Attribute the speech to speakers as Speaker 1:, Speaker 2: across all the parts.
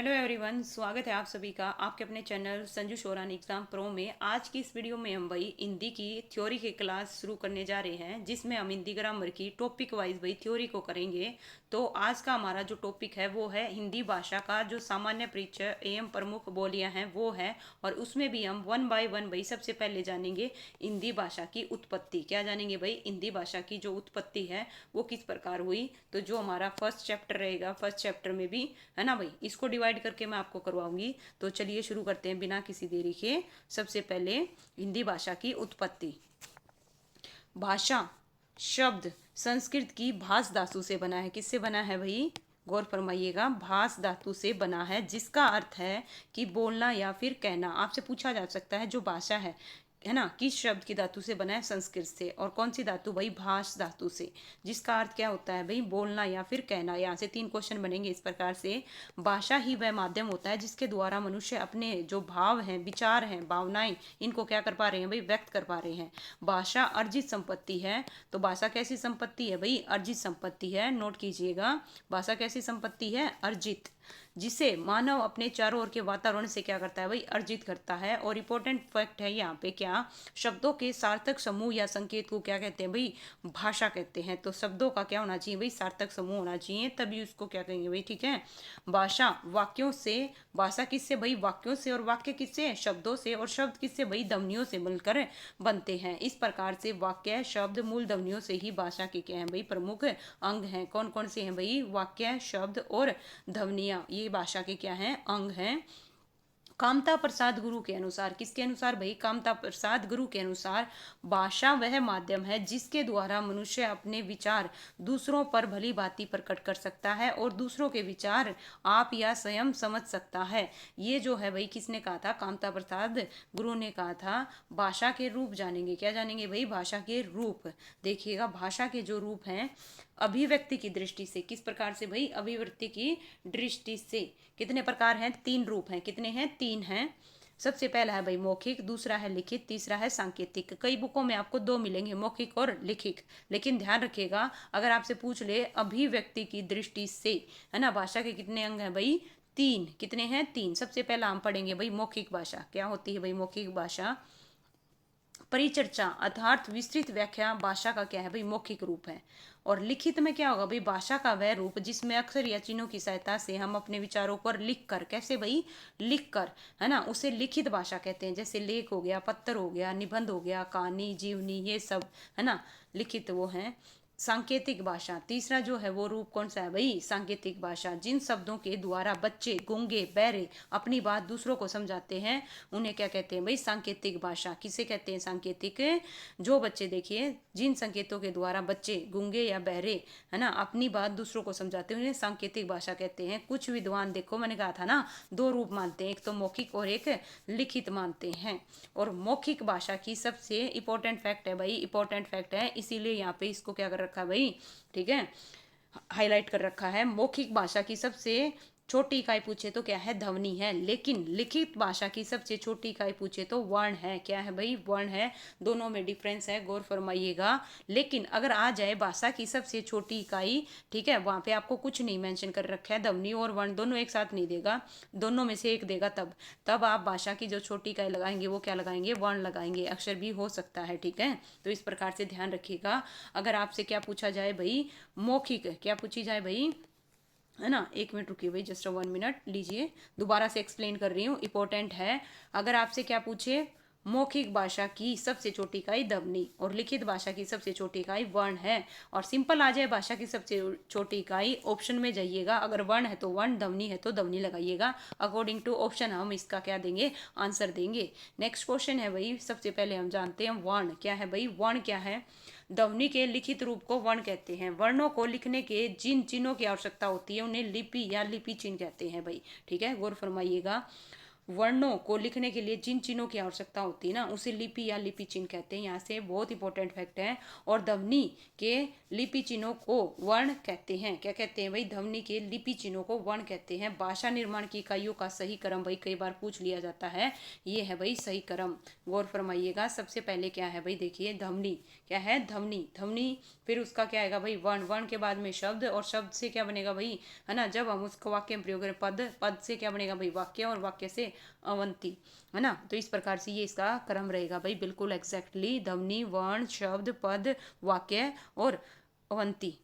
Speaker 1: Hello everyone, स्वागत है आप सभी का आपके अपने चैनल संजू शोरानी एग्जाम प्रो में। आज की इस वीडियो में हम भाई हिंदी की थ्योरी की क्लास शुरू करने जा रहे हैं, जिसमें हम हिंदी ग्रामर की टॉपिक वाइज भाई थ्योरी को करेंगे। तो आज का हमारा जो टॉपिक है वो है हिंदी भाषा का जो सामान्य परिचय एवं प्रमुख बोलियां हैं वो है। और उसमें भी हम वन बाय वन भाई सबसे पहले जानेंगे हिंदी भाषा की उत्पत्ति। क्या जानेंगे भाई? हिंदी भाषा की जो उत्पत्ति है वो किस प्रकार हुई। तो जो हमारा फर्स्ट चैप्टर रहेगा, फर्स्ट चैप्टर में भी है ना भाई, इसको डिवाइड करके मैं आपको करवाऊंगी। तो चलिए शुरू करते हैं बिना किसी देरी के। सबसे पहले हिंदी भाषा की उत्पत्ति। भाषा शब्द संस्कृत की भास धातु से बना है। किससे बना है भाई? गौर फरमाइएगा, भास धातु से बना है, जिसका अर्थ है कि बोलना या फिर कहना। आपसे पूछा जा सकता है जो भाषा है ना, किस शब्द की धातु से बना है? संस्कृत से। और कौन सी धातु भाई? भास धातु से, जिसका अर्थ क्या होता है भाई? बोलना या फिर कहना। यहाँ से 3 क्वेश्चन बनेंगे इस प्रकार से। भाषा ही वह माध्यम होता है जिसके द्वारा मनुष्य अपने जो भाव हैं, विचार हैं, भावनाएं, इनको क्या कर पा रहे हैं भाई? व्यक्त कर पा रहे हैं। भाषा अर्जित संपत्ति है। तो भाषा कैसी संपत्ति है भाई? अर्जित संपत्ति है। नोट कीजिएगा, भाषा कैसी संपत्ति है? अर्जित, जिसे मानव अपने चारों ओर के वातावरण से क्या करता है भाई? अर्जित करता है। और इंपॉर्टेंट फैक्ट है यहाँ पे क्या, शब्दों के सार्थक समूह या संकेत को क्या कहते हैं भाई? भाषा कहते हैं। तो शब्दों का क्या होना चाहिए भाई? सार्थक समूह होना चाहिए, तभी उसको क्या कहेंगे भाई? ठीक है। भाषा वाक्यों से, भाषा किससे भाई? वाक्यों से। और वाक्य किससे? शब्दों से। और शब्द किससे भाई? ध्वनियों से मिलकर बनते हैं। इस प्रकार से वाक्य, शब्द, मूल ध्वनियों से ही भाषा के क्या है भाई? प्रमुख अंग हैं। कौन कौन से हैं भाई? वाक्य, शब्द और ध्वनियाँ, ये भाषा के क्या हैं? अंग हैं। कामता प्रसाद गुरु के अनुसार, किसके अनुसार भाई? कामता प्रसाद गुरु के अनुसार भाषा वह माध्यम है जिसके द्वारा मनुष्य अपने विचार दूसरों पर भली भांति प्रकट कर सकता है और दूसरों के विचार आप या स्वयं समझ सकता है। ये जो है भाई किसने कहा था? कामता प्रसाद गुरु ने कहा था। भाषा के रूप जानेंगे। क्या जानेंगे भाई? भाषा के रूप। देखिएगा, भाषा के जो रूप हैं अभिव्यक्ति की दृष्टि से, किस प्रकार से भाई? अभिव्यक्ति की दृष्टि से कितने प्रकार हैं? 3 रूप हैं। कितने हैं? 3 हैं। सबसे पहला है भाई मौखिक, दूसरा है लिखित, तीसरा है सांकेतिक। कई बुकों में आपको 2 मिलेंगे, मौखिक और लिखित। लेकिन ध्यान रखिएगा, अगर आपसे पूछ ले अभिव्यक्ति की दृष्टि से, है ना, भाषा के कितने अंग हैं भाई? 3। कितने हैं? 3। सबसे पहला हम पढ़ेंगे भाई मौखिक भाषा। क्या होती है भाई मौखिक भाषा? परिचर्चा अर्थात विस्तृत व्याख्या भाषा का क्या है भाई? मौखिक रूप है। और लिखित में क्या होगा भाई? भाषा का वह रूप जिसमें अक्षर या चिन्हों की सहायता से हम अपने विचारों पर लिख कर, कैसे भाई? लिख कर, है ना, उसे लिखित भाषा कहते हैं। जैसे लेख हो गया, पत्र हो गया, निबंध हो गया, कहानी, जीवनी, ये सब है ना, लिखित वो है। सांकेतिक भाषा, तीसरा जो है वो रूप कौन सा है भाई? सांकेतिक भाषा, जिन शब्दों के द्वारा बच्चे, गूंगे, बहरे अपनी बात दूसरों को समझाते हैं उन्हें क्या कहते हैं भाई? सांकेतिक भाषा। किसे कहते हैं सांकेतिक? जो बच्चे, देखिए, जिन संकेतों के द्वारा बच्चे, गूंगे या बहरे, है ना, अपनी बात दूसरों को समझाते हैं उन्हें सांकेतिक भाषा कहते हैं। कुछ विद्वान, देखो मैंने कहा था ना, 2 रूप मानते हैं, एक तो मौखिक और एक लिखित मानते हैं। और मौखिक भाषा की सबसे इंपॉर्टेंट फैक्ट है भाई, इंपॉर्टेंट फैक्ट है, इसीलिए यहाँ पे इसको क्या कर रखा भाई? ठीक है, हाईलाइट कर रखा है। मौखिक भाषा की सबसे छोटी इकाई पूछे तो क्या है? ध्वनि है। लेकिन लिखित भाषा की सबसे छोटी इकाई पूछे तो वर्ण है। क्या है भाई? वर्ण है। दोनों में डिफरेंस है, गौर फरमाइएगा। लेकिन अगर आ जाए भाषा की सबसे छोटी इकाई, ठीक है, वहां पे आपको कुछ नहीं मेंशन कर रखा है, ध्वनि और वर्ण दोनों एक साथ नहीं देगा, दोनों में से एक देगा, तब तब आप भाषा की जो छोटी इकाई लगाएंगे वो क्या लगाएंगे? वर्ण लगाएंगे। अक्षर भी हो सकता है, ठीक है। तो इस प्रकार से ध्यान रखिएगा। अगर आपसे क्या पूछा जाए भाई? मौखिक, क्या पूछी जाए भाई? है ना, 1 मिनट रुकिए भाई, जस्ट 1 मिनट लीजिए, दोबारा से एक्सप्लेन कर रही हूँ, इंपॉर्टेंट है। अगर आपसे क्या पूछे? मौखिक भाषा की सबसे छोटी इकाई ध्वनि और लिखित भाषा की सबसे छोटी इकाई वर्ण है। और सिंपल आ जाए भाषा की सबसे छोटी इकाई, ऑप्शन में जाइएगा, अगर वर्ण है तो वर्ण, ध्वनि है तो ध्वनि लगाइएगा। अकॉर्डिंग टू ऑप्शन हम इसका क्या देंगे? आंसर देंगे। नेक्स्ट क्वेश्चन है भाई, सबसे पहले हम जानते हैं वर्ण क्या है भाई? वर्ण क्या है? ध्वनि के लिखित रूप को वर्ण कहते हैं। वर्णों को लिखने के जिन चिन्हों की आवश्यकता होती है उन्हें लिपि या लिपि चिन्ह कहते हैं भाई, ठीक है, गौर फरमाइएगा। वर्णों को लिखने के लिए जिन चिन्हों की आवश्यकता होती है ना, उसे लिपि या लिपि चिन्ह कहते हैं। यहाँ से बहुत इंपॉर्टेंट फैक्ट है। और ध्वनि के लिपि चिन्हों को वर्ण कहते हैं। क्या कहते हैं भाई? ध्वनि के लिपि चिन्हों को वर्ण कहते हैं। भाषा निर्माण की इकाइयों का सही क्रम भाई कई बार पूछ लिया जाता है। ये है भाई सही क्रम, गौर फरमाइएगा। सबसे पहले क्या है भाई? देखिए ध्वनि क्या है? ध्वनि। ध्वनि फिर उसका क्या आएगा भाई? वर्ण। वर्ण के बाद में शब्द, और शब्द से क्या बनेगा भाई? है ना, जब हम उसको वाक्य में प्रयोग करें पद, पद से क्या बनेगा भाई? वाक्य, और वाक्य से अवंती। है ना, तो इस प्रकार से ये इसका क्रम रहेगा भाई, बिल्कुल एग्जैक्टली। ध्वनि, वर्ण, शब्द, पद, वाक्य और अवंती,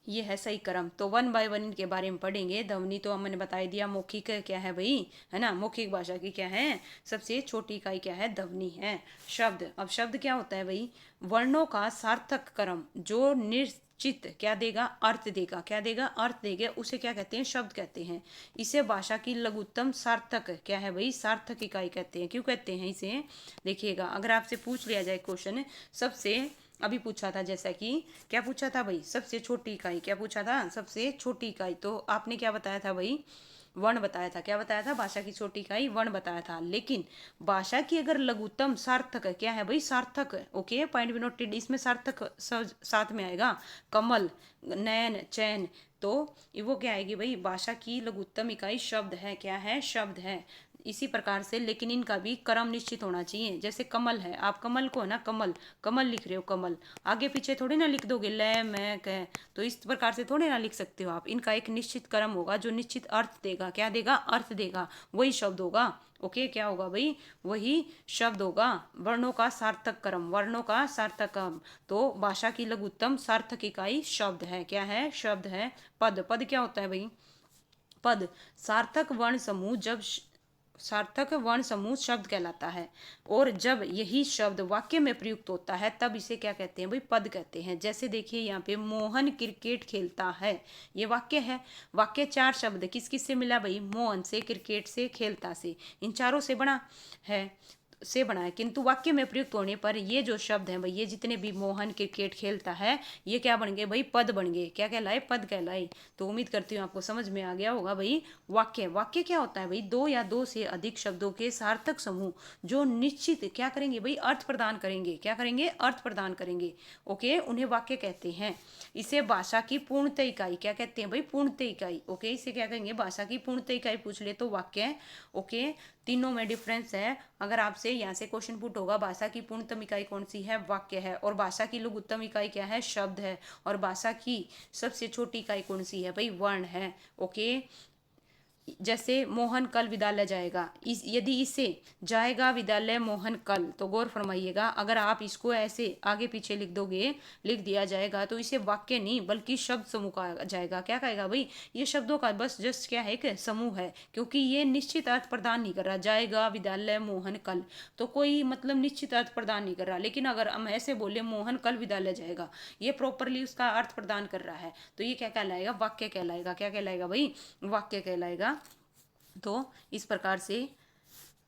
Speaker 1: ये है सही क्रम। तो वन बाय वन इनके बारे में पढ़ेंगे। ध्वनि तो हमने बता दिया, मौखिक क्या है भाई? है ना, मौखिक भाषा की क्या है? सबसे छोटी इकाई क्या है? ध्वनि है। शब्द, अब शब्द क्या होता है भाई? वर्णों का सार्थक क्रम जो निश्चित क्या देगा? अर्थ देगा। क्या देगा? अर्थ देगा, उसे क्या कहते हैं? शब्द कहते हैं। इसे भाषा की लघुत्तम सार्थक क्या है भाई? सार्थक इकाई कहते हैं। क्यों कहते हैं इसे? देखिएगा, अगर आपसे पूछ लिया जाए क्वेश्चन, सबसे अभी पूछा था, जैसा कि क्या पूछा था भाई? सबसे छोटी इकाई। क्या पूछा था? सबसे छोटी इकाई। तो आपने क्या बताया था भाई? वर्ण बताया था। क्या बताया था? भाषा की छोटी इकाई वर्ण बताया था। लेकिन भाषा की अगर लघुत्तम सार्थक क्या है भाई? सार्थक। Okay, point be noted. इसमें सार्थक साथ में आएगा। कमल, नयन, चैन। तो वो क्या आएगी भाई? भाषा की लघुत्तम इकाई शब्द है। क्या है? शब्द है। इसी प्रकार से, लेकिन इनका भी क्रम निश्चित होना चाहिए। जैसे कमल है, आप कमल को ना कमल, कमल लिख रहे हो, कमल आगे पीछे थोड़ी ना लिख दोगे, ले मैं कह, तो इस प्रकार से थोड़ी ना लिख सकते हो आप। इनका एक निश्चित क्रम होगा जो निश्चित अर्थ देगा। क्या देगा? अर्थ देगा, वही शब्द होगा। ओके, क्या होगा भाई? वही शब्द होगा। वर्णों का सार्थक क्रम, वर्णों का सार्थक क्रम। तो भाषा की लघुत्तम सार्थक इकाई शब्द है। क्या है? शब्द है। पद, पद क्या होता है भाई? पद सार्थक वर्ण समूह, जब सार्थक वर्ण समूह शब्द कहलाता है, और जब यही शब्द वाक्य में प्रयुक्त होता है तब इसे क्या कहते हैं भाई? पद कहते हैं। जैसे देखिए यहाँ पे, मोहन क्रिकेट खेलता है, ये वाक्य है। वाक्य चार शब्द किस किस से मिला भाई? मोहन से, क्रिकेट से, खेलता से, इन चारों से बना है, से बना है। किंतु वाक्य में प्रयुक्त होने पर ये जो शब्द हैं भाई, ये जितने भी मोहन क्रिकेट खेलता है, ये क्या बन गए भाई? पद बन गए। क्या कहलाए? पद कहलाए। तो उम्मीद करती हूँ आपको समझ में आ गया होगा भाई। वाक्य, वाक्य क्या होता है भाई? दो या दो से अधिक शब्दों के सार्थक समूह जो निश्चित क्या करेंगे भाई? अर्थ प्रदान करेंगे। क्या करेंगे? अर्थ प्रदान करेंगे। ओके, उन्हें वाक्य कहते हैं। इसे भाषा की पूर्णतः इकाई क्या कहते हैं भाई? पूर्णतः इकाई। ओके, इसे क्या कहेंगे? भाषा की पूर्णतः इकाई पूछ ले तो वाक्य। ओके, तीनों में डिफरेंस है। अगर आपसे यहाँ से क्वेश्चन पुट होगा, भाषा की पूर्णतम इकाई कौन सी है? वाक्य है। और भाषा की लघुत्तम इकाई क्या है? शब्द है। और भाषा की सबसे छोटी इकाई कौन सी है भाई? वर्ण है। ओके, जैसे मोहन कल विद्यालय जाएगा, इस यदि इसे जाएगा विद्यालय मोहन कल, तो गौर फरमाइएगा, अगर आप इसको ऐसे आगे पीछे लिख दोगे, लिख दिया जाएगा, तो इसे वाक्य नहीं बल्कि शब्द समूह कहा जाएगा। क्या कहेगा भाई? ये शब्दों का बस जस्ट क्या है? एक समूह है, क्योंकि ये निश्चित अर्थ प्रदान नहीं कर रहा। जाएगा विद्यालय मोहन कल, तो कोई मतलब निश्चित अर्थ प्रदान नहीं कर रहा। लेकिन अगर हम ऐसे बोले मोहन कल विद्यालय जाएगा, ये प्रॉपरली उसका अर्थ प्रदान कर रहा है, तो ये क्या कहलाएगा? वाक्य कहलाएगा। क्या कहलाएगा भाई? वाक्य कहलाएगा। तो इस प्रकार से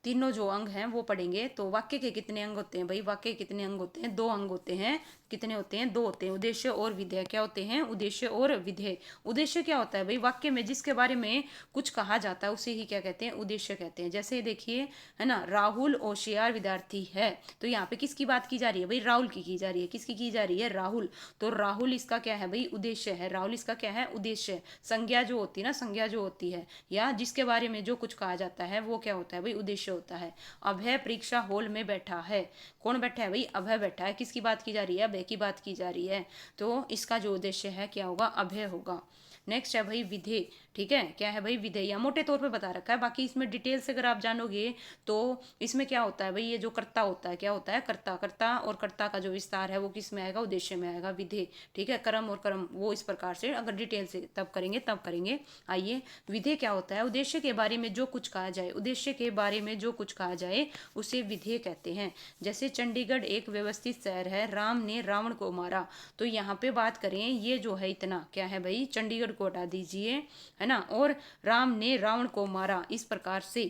Speaker 1: तीनों जो अंग हैं वो पढ़ेंगे। तो वाक्य के कितने अंग होते हैं भाई? वाक्य के कितने अंग होते हैं? दो अंग होते हैं। कितने होते हैं? दो होते हैं, उद्देश्य और विधेय। क्या होते हैं? उद्देश्य और विधेय। उद्देश्य क्या होता है भाई? वाक्य में जिसके बारे में कुछ कहा जाता है उसे ही क्या कहते हैं? उद्देश्य कहते हैं। जैसे देखिए, है ना, राहुल होशियार विद्यार्थी है, तो यहाँ पे किसकी बात की जा रही है भाई? राहुल की जा रही है। किसकी की जा रही है? राहुल। तो राहुल इसका क्या है भाई? उद्देश्य है। राहुल इसका क्या है? उद्देश्य। संज्ञा जो होती है ना, संज्ञा जो होती है, या जिसके बारे में जो कुछ कहा जाता है, वो क्या होता है भाई? उद्देश्य होता है। अभय परीक्षा हॉल में बैठा है, कौन बैठा है भाई? अभय बैठा है। किसकी बात की जा रही है? अभय की बात की जा रही है। तो इसका जो उद्देश्य है क्या होगा? अभय होगा। नेक्स्ट है भाई विधेय। ठीक है, क्या है भाई? विधेय, या मोटे तौर पे बता रखा है, बाकी इसमें डिटेल से अगर आप जानोगे तो इसमें क्या होता है भाई? ये जो कर्ता होता है, क्या होता है? कर्ता। कर्ता और कर्ता का जो विस्तार है वो किस में आएगा? उद्देश्य में आएगा, विधेय। ठीक है, कर्म और कर्म वो इस प्रकार से अगर डिटेल से तब करेंगे। आइए, विधेय क्या होता है? उद्देश्य के बारे में जो कुछ कहा जाए, उद्देश्य के बारे में जो कुछ कहा जाए उसे विधेय कहते हैं। जैसे चंडीगढ़ एक व्यवस्थित शहर है, राम ने रावण को मारा, तो यहाँ पे बात करें, ये जो है इतना क्या है भाई? चंडीगढ़ को हटा दीजिए, है ना, और राम ने रावण को मारा, इस प्रकार से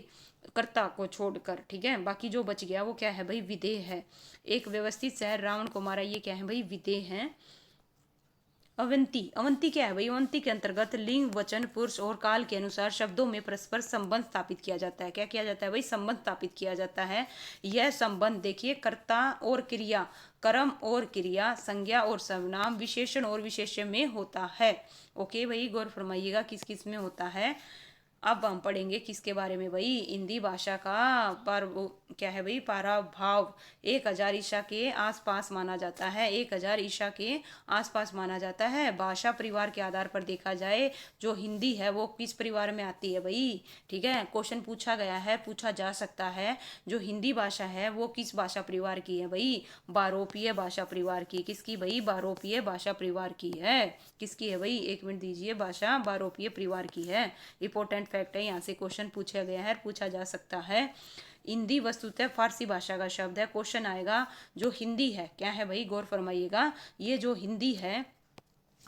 Speaker 1: कर्ता को छोड़कर। ठीक है, बाकी जो बच गया वो क्या है भाई? विधेय है। एक व्यवस्थित शहर, रावण को मारा, ये क्या है भाई? विधेय है। अवंती, अवंती क्या है भाई? अवंती के अंतर्गत लिंग, वचन, पुरुष और काल के अनुसार शब्दों में परस्पर संबंध स्थापित किया जाता है। क्या किया जाता है भाई? संबंध स्थापित किया जाता है। यह संबंध देखिए कर्ता और क्रिया, कर्म और क्रिया, संज्ञा और सर्वनाम, विशेषण और विशेष्य में होता है। ओके भाई, गौर फरमाइएगा किस किस में होता है। अब हम पढ़ेंगे किसके बारे में भाई? हिंदी भाषा का पर क्या है भाई? पराभाव 1000 ईसा के आसपास माना जाता है। 1000 ईसा के आसपास माना जाता है। भाषा परिवार के आधार पर देखा जाए, जो हिंदी है वो किस परिवार में आती है भाई? ठीक है, क्वेश्चन पूछा गया है, पूछा जा सकता है। जो हिंदी भाषा है वो किस भाषा परिवार की है भाई? बारोपीय भाषा परिवार की। किसकी भाई? बारोपीय भाषा परिवार की है। किसकी है भाई? 1 मिनट दीजिए। भाषा बारोपीय परिवार की है। इंपॉर्टेंट फैक्ट है, यहाँ से क्वेश्चन पूछा गया है, पूछा जा सकता है। हिंदी वस्तुतः फारसी भाषा का शब्द है। क्वेश्चन आएगा, जो हिंदी है क्या है भाई? गौर फरमाइएगा, ये जो हिंदी है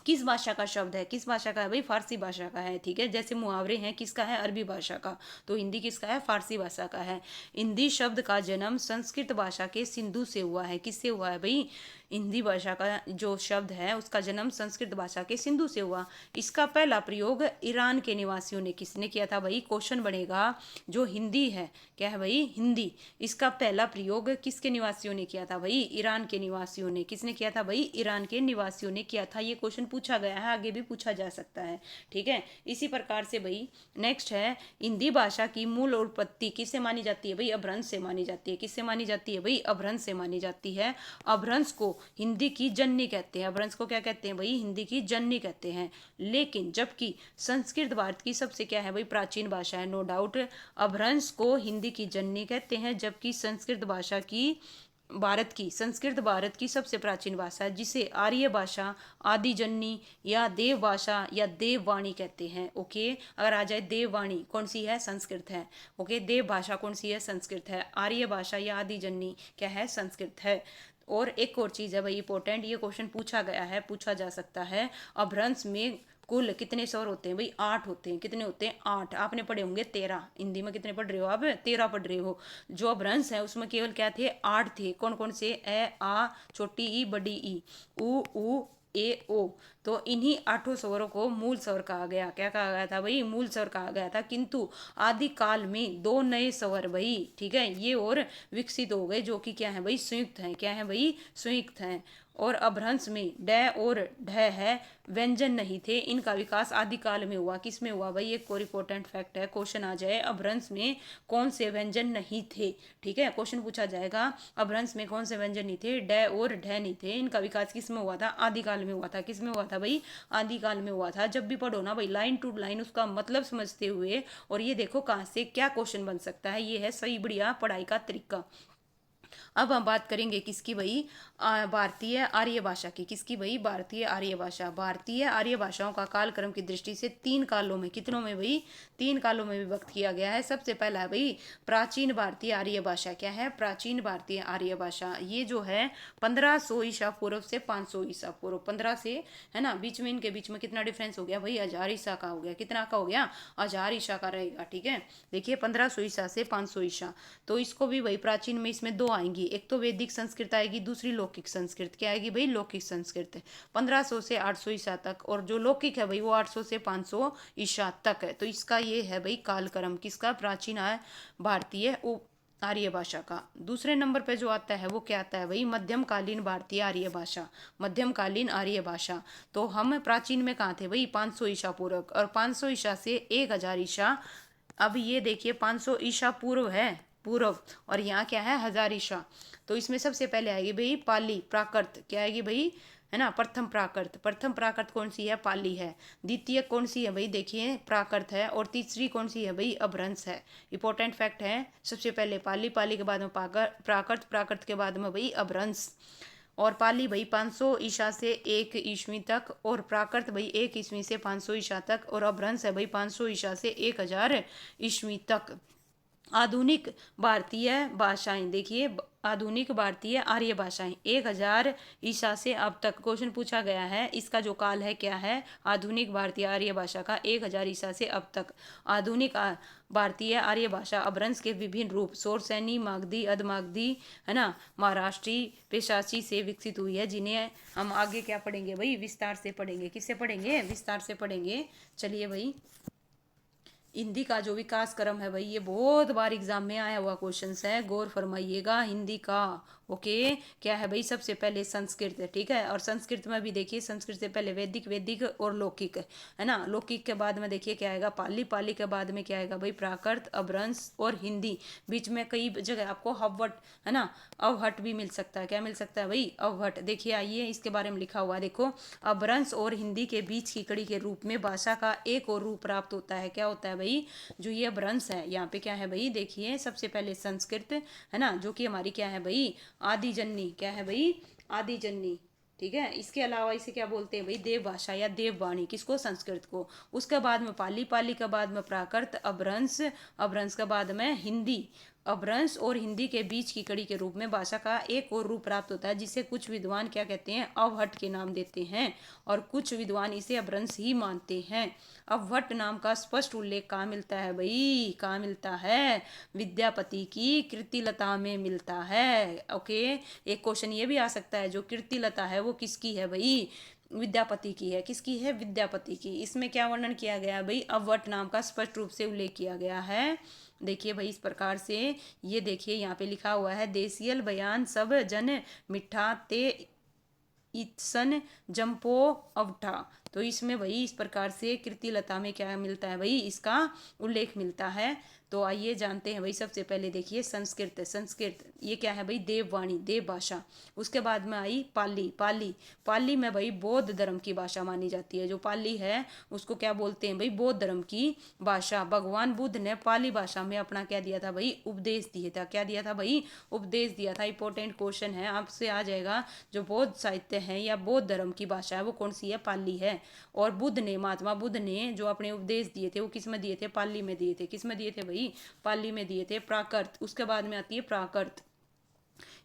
Speaker 1: किस भाषा का शब्द है? किस भाषा का है भाई? फारसी भाषा का है। ठीक है, जैसे मुहावरे हैं, किसका है? अरबी भाषा का। तो हिंदी किसका है? फारसी भाषा का है। हिंदी शब्द का जन्म संस्कृत भाषा के सिंधु से हुआ है। किससे हुआ है भाई? हिंदी भाषा का जो शब्द है उसका जन्म संस्कृत भाषा के सिंधु से हुआ। इसका पहला प्रयोग ईरान के निवासियों ने किसने किया था भाई? क्वेश्चन बनेगा, जो हिंदी है क्या है भाई? हिंदी, इसका पहला प्रयोग किसके निवासियों ने किया था भाई? ईरान के निवासियों ने। किसने किया था भाई? ईरान के निवासियों ने किया था। ये क्वेश्चन पूछा गया है, आगे भी पूछा जा सकता है। ठीक है, इसी प्रकार से भाई नेक्स्ट है, हिंदी भाषा की मूल उत्पत्ति किससे मानी जाती है भाई? अपभ्रंश से मानी जाती है। किससे मानी जाती है भाई? अपभ्रंश से मानी जाती है। अपभ्रंश को हिंदी की जननी कहते हैं। अपभ्रंश को क्या कहते हैं भाई? हिंदी की जननी कहते हैं। लेकिन जबकि संस्कृत भारत की सबसे क्या है भाई? प्राचीन भाषा है, नो डाउट। अपभ्रंश को हिंदी की जननी कहते हैं, जबकि संस्कृत भाषा की संस्कृत भारत की सबसे प्राचीन भाषा है, जिसे आर्य भाषा, आदिजन्नी या देव भाषा या देववाणी कहते हैं। ओके, अगर आ जाए देववाणी कौन सी है? संस्कृत है। ओके, देव भाषा कौन सी है? संस्कृत है। आर्य भाषा या आदिजन्नी क्या है? संस्कृत है। और एक और चीज है भाई इंपॉर्टेंट, ये क्वेश्चन पूछा गया है, पूछा जा सकता है। अपभ्रंश में कुल कितने स्वर होते हैं भाई? 8 होते हैं। कितने होते हैं? 8। आपने पढ़े होंगे 13। हिंदी में कितने पढ़ रहे हो आप? 13 पढ़ रहे हो। जो अपभ्रंश है उसमें केवल क्या थे? 8 थे। कौन कौन से? ए, आ, छोटी ई, बड़ी ई, उ, ए, ओ। तो इन्हीं 8 स्वरों को मूल स्वर कहा गया। क्या कहा गया था भाई? मूल स्वर कहा गया था। किंतु आदि काल में 2 नए स्वर भाई, ठीक है, ये और विकसित हो गए, जो कि क्या है भाई? संयुक्त हैं। क्या है भाई? संयुक्त हैं। और अपभ्रंश में ड और ढ है, व्यंजन नहीं थे। इनका विकास आदिकाल में हुआ। किस में हुआ भाई? एक और इंपॉर्टेंट फैक्ट है, क्वेश्चन आ जाए, अपभ्रंश में कौन से व्यंजन नहीं थे? ठीक है, क्वेश्चन पूछा जाएगा, अपभ्रंश में कौन से व्यंजन नहीं थे? ड और ढ नहीं थे। इनका विकास किस में हुआ था? आदिकाल में हुआ था। किस में हुआ था भाई? आदिकाल में हुआ था। जब भी पढ़ो ना भाई, लाइन टू लाइन उसका मतलब समझते हुए, और ये देखो कहाँ से क्या क्वेश्चन बन सकता है। ये है सही बढ़िया पढ़ाई का तरीका। अब हम बात करेंगे किसकी भाई? भारतीय आर्य भाषा की। किसकी भाई? भारतीय आर्य भाषा। भारतीय आर्य भाषाओं का कालक्रम की दृष्टि से 3 कालों में, कितनों में भाई? 3 कालों में विभक्त किया गया है। सबसे पहला है भाई प्राचीन भारतीय आर्य भाषा। क्या है? प्राचीन भारतीय आर्य भाषा। ये जो है 1500 ईसा पूर्व से 500 ईसा पूर्व, 15 से, है ना, बीच में इनके बीच में कितना डिफरेंस हो गया भाई? 1000 ईसा का हो गया। कितना का हो गया? 1000 ईसा का रहेगा। ठीक है, देखिए 1500 ईसा से 500 ईसा, तो इसको भी भाई प्राचीन में इसमें 2 आएंगी। एक तो वैदिक संस्कृत आएगी, दूसरी लौकिक संस्कृत। क्या आएगी भाई? लौकिक संस्कृत। 1500 से 800 ईसा तक, और जो लौकिक है भाई वो 800 से 500 ईसा तक है। तो इसका ये है भाई कालक्रम, किसका? प्राचीन है भारतीय आर्य भाषा का। दूसरे नंबर पे जो आता है वो क्या आता है भाई? मध्यमकालीन भारतीय आर्य भाषा। मध्यमकालीन आर्य भाषा। तो हम प्राचीन में कहाँ थे भाई? 500 ईसा पूर्व, और 500 ईसा से 1000 ईसा। अब ये देखिए 500 ईसा पूर्व है, पूर्व, और यहाँ क्या है? 1000 ईसा। तो इसमें सबसे पहले आएगी भाई पाली प्राकृत। क्या आएगी भाई? है ना, प्रथम प्राकृत। प्रथम प्राकृत कौन सी है? पाली है। द्वितीय कौन सी है भाई? देखिए प्राकृत है। और तीसरी कौन सी है भाई? अपभ्रंश है। इंपॉर्टेंट फैक्ट है, सबसे पहले पाली, पाली के बाद में प्राकृत, प्राकृत के बाद में भाई अपभ्रंश। और पाली भाई 500 ईसा से 1 ईस्वी तक, और प्राकृत भाई 1 ईस्वी से 500 ईसा तक, और अपभ्रंश है भाई 500 ईसा से 1000 ईस्वी तक। आधुनिक भारतीय भाषाएं, देखिए आधुनिक भारतीय आर्य भाषाएं 1000 ईसा से अब तक क्वेश्चन पूछा गया है। इसका जो काल है क्या है, आधुनिक भारतीय आर्य भाषा का 1000 ईसा से अब तक। आधुनिक भारतीय आर्य भाषा अपभ्रंश के विभिन्न रूप शोरसैनी, मागधी, अधमागधी, है ना, महाराष्ट्री, पेशाची से विकसित हुई है, जिन्हें हम आगे क्या पढ़ेंगे भाई, विस्तार से पढ़ेंगे। किससे पढ़ेंगे, विस्तार से पढ़ेंगे। चलिए भाई, हिंदी का जो विकास क्रम है भाई, ये बहुत बार एग्जाम में आया हुआ क्वेश्चन है, गौर फरमाइएगा। हिंदी का ओके क्या है भाई, सबसे पहले संस्कृत है, ठीक है। और संस्कृत में भी देखिए, संस्कृत से पहले वैदिक, वैदिक और लौकिक, है ना। लौकिक के बाद में देखिए क्या आएगा, पाली, पाली के बाद में क्या आएगा भाई, प्राकृत, अपभ्रंश और हिंदी। बीच में कई जगह आपको हवट, है ना, अवहट भी मिल सकता है। क्या मिल सकता है भाई, अवहट। देखिए आइए, इसके बारे में लिखा हुआ है, देखो, अपभ्रंश और हिंदी के बीच की कड़ी के रूप में भाषा का एक और रूप प्राप्त होता है। क्या होता है भाई, जो ये अपभ्रंश है, यहाँ पे क्या है भाई, देखिए सबसे पहले संस्कृत, है ना, जो कि हमारी क्या है भाई, आदि जननी। क्या है भाई, आदि जननी, ठीक है। इसके अलावा इसे क्या बोलते हैं भाई, देव भाषा या देववाणी, किसको, संस्कृत को। उसके बाद में पाली, पाली के बाद में प्राकृत, अपभ्रंश, अपभ्रंश के बाद में हिंदी। अपभ्रंश और हिंदी के बीच की कड़ी के रूप में भाषा का एक और रूप प्राप्त होता है, जिसे कुछ विद्वान क्या कहते हैं, अवहट के नाम देते हैं, और कुछ विद्वान इसे अपभ्रंश ही मानते हैं। अवहट नाम का स्पष्ट उल्लेख कहाँ मिलता है भाई, कहाँ मिलता है, विद्यापति की कृतिलता में मिलता है। ओके, एक क्वेश्चन ये भी आ सकता है, जो कृतिलता है वो किसकी है भाई, विद्यापति की है। किसकी है, विद्यापति की। इसमें क्या वर्णन किया गया है भाई, अवहट नाम का स्पष्ट रूप से उल्लेख किया गया है। देखिए भाई इस प्रकार से, ये देखिए यहाँ पे लिखा हुआ है, देसियल बयान सब जन मिठा ते इत्सन जम्पो अवठा। तो इसमें भाई इस प्रकार से कृतिलता में क्या मिलता है भाई, इसका उल्लेख मिलता है। तो आइए जानते हैं भाई, सबसे पहले देखिए संस्कृत, संस्कृत ये क्या है भाई, देववाणी, देव भाषा। उसके बाद में आई पाली, पाली, पाली में भाई बौद्ध धर्म की भाषा मानी जाती है। जो पाली है उसको क्या बोलते हैं भाई, बौद्ध धर्म की भाषा। भगवान बुद्ध ने पाली भाषा में अपना क्या दिया था भाई, उपदेश दिया था। क्या दिया था भाई, उपदेश दिया था। इंपॉर्टेंट क्वेश्चन है, आपसे आ जाएगा। जो बौद्ध साहित्य है या बौद्ध धर्म की भाषा है वो कौन सी है, पाली है। और बुद्ध ने, महात्मा बुद्ध ने जो अपने उपदेश दिए थे वो किस में दिए थे, पाली में दिए थे। किस में दिए थे भाई, पाली में दिए थे। प्राकृत, उसके बाद में आती है प्राकृत,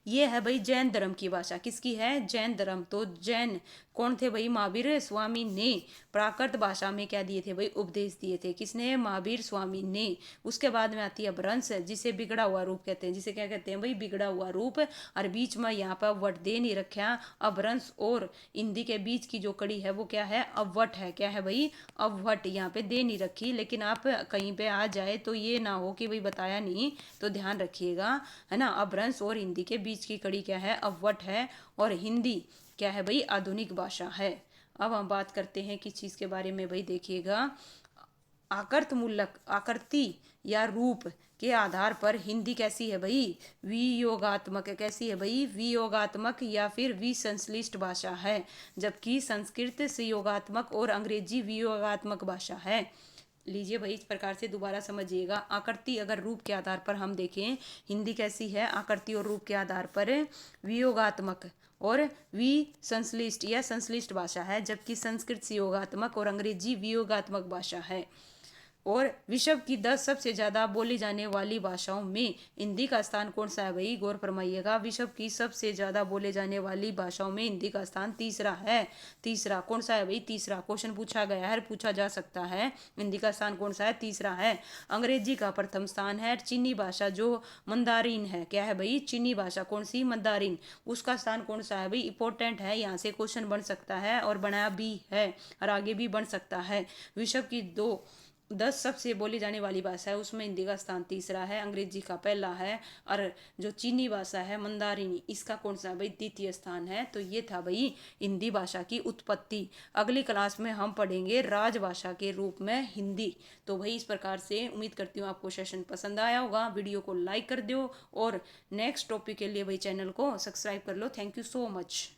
Speaker 1: ये है भाई जैन धर्म की भाषा। किसकी है, जैन धर्म। तो जैन कौन थे भाई, महावीर स्वामी ने प्राकृत भाषा में क्या दिए थे भाई, उपदेश दिए थे। किसने, महावीर स्वामी ने। उसके बाद में आती है अपभ्रंश, जिसे बिगड़ा हुआ रूप कहते हैं। जिसे क्या कहते हैं भाई, बिगड़ा हुआ रूप। और बीच में यहाँ पर वट दे नहीं रखा। अपभ्रंश और हिंदी के बीच की जो कड़ी है वो क्या है, अववट है। क्या है भाई, अववट। यहाँ पे दे नहीं रखी, लेकिन आप कहीं पे आ जाए तो ये ना हो कि भाई बताया नहीं, तो ध्यान रखिएगा, है ना। अपभ्रंश और हिंदी के बीच की कड़ी क्या है, अववट है। और हिंदी क्या है भाई, आधुनिक भाषा है। अब हम बात करते हैं किस चीज़ के बारे में भाई, देखिएगा, आकृत मूलक, आकृति या रूप के आधार पर हिंदी कैसी है भाई, वियोगात्मक। कैसी है भाई, वियोगात्मक या फिर विसंश्लिष्ट भाषा है। जबकि संस्कृत संयोगात्मक और अंग्रेजी वियोगात्मक भाषा है। लीजिए भाई इस प्रकार से दोबारा समझिएगा। आकृति अगर रूप के आधार पर हम देखें, हिंदी कैसी है, आकृति और रूप के आधार पर वियोगात्मक और विसंश्लिष्ट या संश्लिष्ट भाषा है। जबकि संस्कृत संयोगात्मक और अंग्रेजी वियोगात्मक भाषा है। और विश्व की 10 सबसे ज़्यादा बोली जाने वाली भाषाओं में हिंदी का स्थान कौन सा है भाई, गौर फरमाइएगा। विश्व की सबसे ज़्यादा बोले जाने वाली भाषाओं में हिंदी का स्थान तीसरा है। तीसरा कौन सा है भाई, तीसरा। क्वेश्चन पूछा गया है, पूछा जा सकता है। हिंदी का स्थान कौन सा है, तीसरा है। अंग्रेजी का प्रथम स्थान है। चीनी भाषा जो मंदारिन है, क्या है भाई, चीनी भाषा कौन सी, मंदारिन, उसका स्थान कौन सा है भाई, इंपॉर्टेंट है, यहाँ से क्वेश्चन बन सकता है और बना भी है और आगे भी बन सकता है। विश्व की 10 सबसे बोली जाने वाली भाषा है, उसमें हिंदी का स्थान तीसरा है, अंग्रेजी का पहला है, और जो चीनी भाषा है मंदारिनी, इसका कौन सा भाई, द्वितीय स्थान है। तो ये था भाई हिंदी भाषा की उत्पत्ति। अगली क्लास में हम पढ़ेंगे राजभाषा के रूप में हिंदी। तो भाई इस प्रकार से उम्मीद करती हूँ आपको सेशन पसंद आया होगा। वीडियो को लाइक कर दो और नेक्स्ट टॉपिक के लिए भाई चैनल को सब्सक्राइब कर लो। Thank you so much.